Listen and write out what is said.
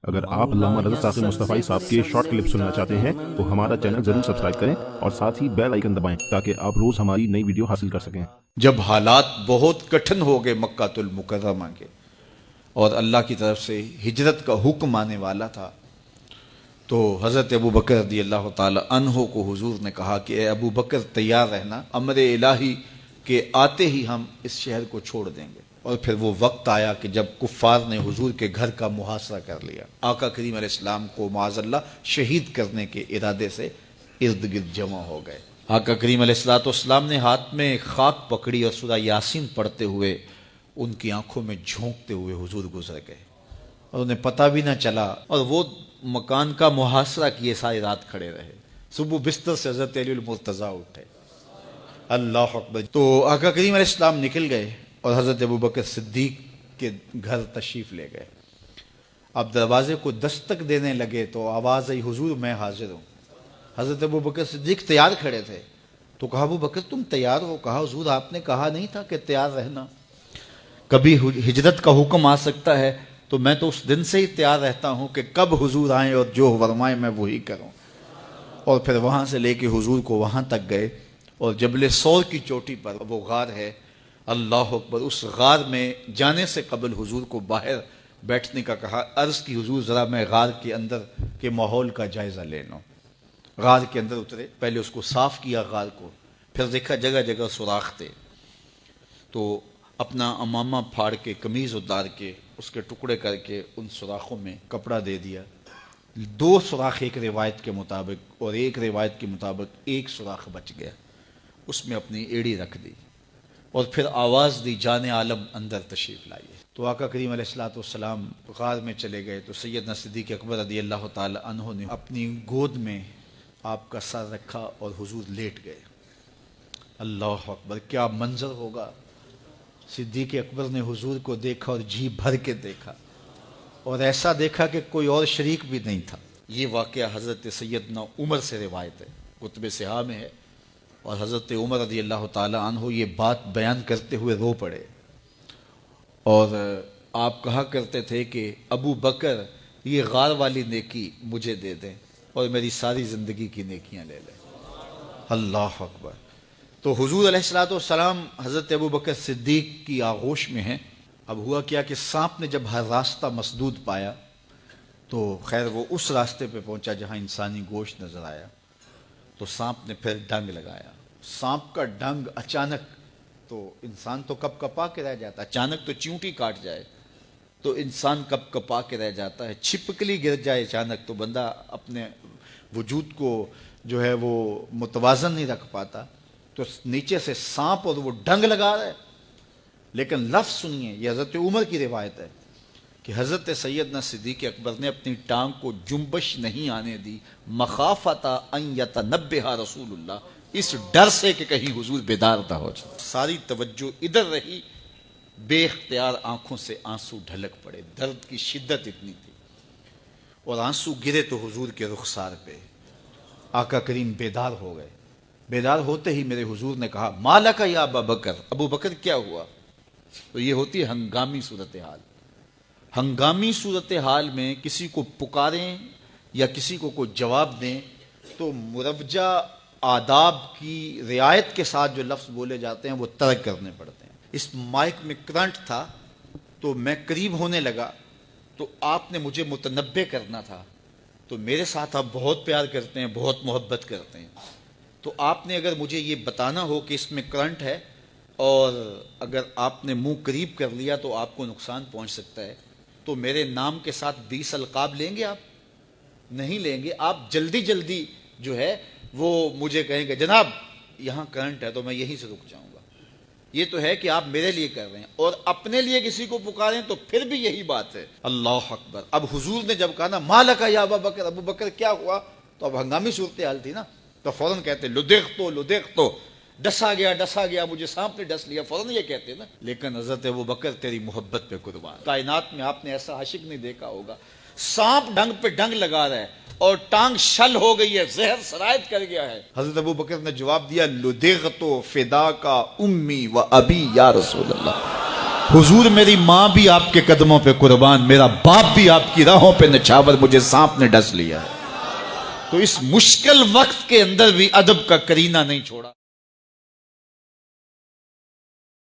اگر آپ علامہ رضا ثاقب مصطفی صاحب کے شارٹ کلپ سننا چاہتے ہیں تو ہمارا چینل ضرور سبسکرائب کریں اور ساتھ ہی بیل آئیکن دبائیں تاکہ آپ روز ہماری نئی ویڈیو حاصل کر سکیں۔ جب حالات بہت کٹھن ہو گئے مکہ المکرمہ کے اور اللہ کی طرف سے ہجرت کا حکم آنے والا تھا، تو حضرت ابو بکر رضی اللہ تعالی عنہ کو حضور نے کہا کہ اے ابو بکر تیار رہنا، امر الہی کے آتے ہی ہم اس شہر کو چھوڑ دیں گے۔ اور پھر وہ وقت آیا کہ جب کفار نے حضور کے گھر کا محاصرہ کر لیا، آقا کریم علیہ السلام کو معاذ اللہ شہید کرنے کے ارادے سے ارد گرد جمع ہو گئے۔ آقا کریم علیہ السلام نے ہاتھ میں خاک پکڑی اور سورہ یاسین پڑھتے ہوئے ان کی آنکھوں میں جھونکتے ہوئے حضور گزر گئے اور انہیں پتہ بھی نہ چلا، اور وہ مکان کا محاصرہ کیے ساری رات کھڑے رہے۔ صبح بستر سے حضرت علی المرتضیٰ اٹھے، اللہ اکبر، تو آقا کریم علیہ السلام نکل گئے اور حضرت ابو بکر صدیق کے گھر تشریف لے گئے۔ اب دروازے کو دستک دینے لگے تو آواز آئی، حضور میں حاضر ہوں۔ حضرت ابو بکر صدیق تیار کھڑے تھے، تو کہا ابو بکر تم تیار ہو؟ کہا حضور آپ نے کہا نہیں تھا کہ تیار رہنا، کبھی ہجرت کا حکم آ سکتا ہے تو میں تو اس دن سے ہی تیار رہتا ہوں کہ کب حضور آئیں اور جو فرمائے میں وہی کروں۔ اور پھر وہاں سے لے کے حضور کو وہاں تک گئے، اور جبل سور کی چوٹی پر وہ غار ہے، اللہ اکبر، اس غار میں جانے سے قبل حضور کو باہر بیٹھنے کا کہا۔ عرض کی حضور ذرا میں غار کے اندر کے ماحول کا جائزہ لے لوں۔ غار کے اندر اترے، پہلے اس کو صاف کیا غار کو، پھر دیکھا جگہ جگہ سوراخ تھے، تو اپنا امامہ پھاڑ کے قمیض اتار کے اس کے ٹکڑے کر کے ان سوراخوں میں کپڑا دے دیا۔ 2 سوراخ ایک روایت کے مطابق، اور ایک روایت کے مطابق 1 سوراخ بچ گیا، اس میں اپنی ایڑی رکھ دی، اور پھر آواز دی جان عالم اندر تشریف لائیے۔ تو آقا کریم علیہ السلام غار میں چلے گئے، تو سیدنا صدیق اکبر رضی اللہ تعالی عنہ نے اپنی گود میں آپ کا سر رکھا اور حضور لیٹ گئے۔ اللہ اکبر، کیا منظر ہوگا! صدیق اکبر نے حضور کو دیکھا اور جی بھر کے دیکھا، اور ایسا دیکھا کہ کوئی اور شریک بھی نہیں تھا۔ یہ واقعہ حضرت سیدنا عمر سے روایت ہے، کتب صحاح میں ہے، اور حضرت عمر رضی اللہ تعالی عنہ یہ بات بیان کرتے ہوئے رو پڑے، اور آپ کہا کرتے تھے کہ ابو بکر یہ غار والی نیکی مجھے دے دیں اور میری ساری زندگی کی نیکیاں لے لیں۔ اللہ اکبر۔ تو حضور علیہ السلام حضرت ابو بکر صدیق کی آغوش میں ہیں۔ اب ہوا کیا کہ سانپ نے جب ہر راستہ مسدود پایا تو خیر وہ اس راستے پہ پہنچا جہاں انسانی گوشت نظر آیا، تو سانپ نے پھر ڈنگ لگایا۔ سانپ کا ڈنگ اچانک، تو انسان تو کپ کپا کے رہ جاتا ہے، اچانک تو چیونٹی کاٹ جائے تو انسان کپ کپا کے رہ جاتا ہے، چھپکلی گر جائے اچانک تو بندہ اپنے وجود کو جو ہے وہ متوازن نہیں رکھ پاتا، تو نیچے سے سانپ اور وہ ڈنگ لگا رہا ہے۔ لیکن لفظ سنیے، یہ حضرت عمر کی روایت ہے کہ حضرت سیدنا صدیق اکبر نے اپنی ٹانگ کو جنبش نہیں آنے دی، مخافت ان یتنبہ رسول اللہ، اس ڈر سے کہ کہیں حضور بیدار نہ ہو جائے۔ ساری توجہ ادھر رہی، بے اختیار آنکھوں سے آنسو ڈھلک پڑے، درد کی شدت اتنی تھی، اور آنسو گرے تو حضور کے رخسار پہ۔ آقا کریم بیدار ہو گئے۔ بیدار ہوتے ہی میرے حضور نے کہا، مالک یا ابا بکر، ابو بکر کیا ہوا؟ تو یہ ہوتی ہے ہنگامی صورتحال۔ ہنگامی صورتحال میں کسی کو پکاریں یا کسی کو کوئی جواب دیں تو مروجہ آداب کی رعایت کے ساتھ جو لفظ بولے جاتے ہیں وہ ترک کرنے پڑتے ہیں۔ اس مائک میں کرنٹ تھا تو میں قریب ہونے لگا، تو آپ نے مجھے متنبہ کرنا تھا، تو میرے ساتھ آپ بہت پیار کرتے ہیں، بہت محبت کرتے ہیں، تو آپ نے اگر مجھے یہ بتانا ہو کہ اس میں کرنٹ ہے اور اگر آپ نے منہ قریب کر لیا تو آپ کو نقصان پہنچ سکتا ہے، تو میرے نام کے ساتھ 20 القاب لیں گے؟ آپ نہیں لیں گے، آپ جلدی جلدی جو ہے وہ مجھے کہیں گے جناب یہاں کرنٹ ہے، تو میں یہیں سے رک جاؤں گا۔ یہ تو ہے کہ آپ میرے لیے کر رہے ہیں، اور اپنے لیے کسی کو پکاریں تو پھر بھی یہی بات ہے۔ اللہ اکبر۔ اب حضور نے جب کہا نا مالک یا ابا بکر، ابو بکر کیا ہوا، تو اب ہنگامی صورتحال تھی نا، تو فوراً کہتے لدغتو، ڈسا گیا، مجھے سانپ نے ڈس لیا، فوراً یہ کہتے نا۔ لیکن حضرت ابو بکر تیری محبت پہ قربان، کائنات میں آپ نے ایسا عاشق نہیں دیکھا ہوگا، سانپ ڈنگ پہ ڈنگ لگا رہا ہے اور ٹانگ شل ہو گئی ہے، زہر سرایت کر گیا ہے۔ حضرت ابو بکر نے جواب دیا، لدغتو فداک امی و ابی یا رسول اللہ، حضور میری ماں بھی آپ کے قدموں پہ قربان، میرا باپ بھی آپ کی راہوں پہ نچھاور، مجھے سانپ نے ڈس لیا ہے۔ تو اس مشکل وقت کے اندر بھی ادب کا کرینہ نہیں چھوڑا۔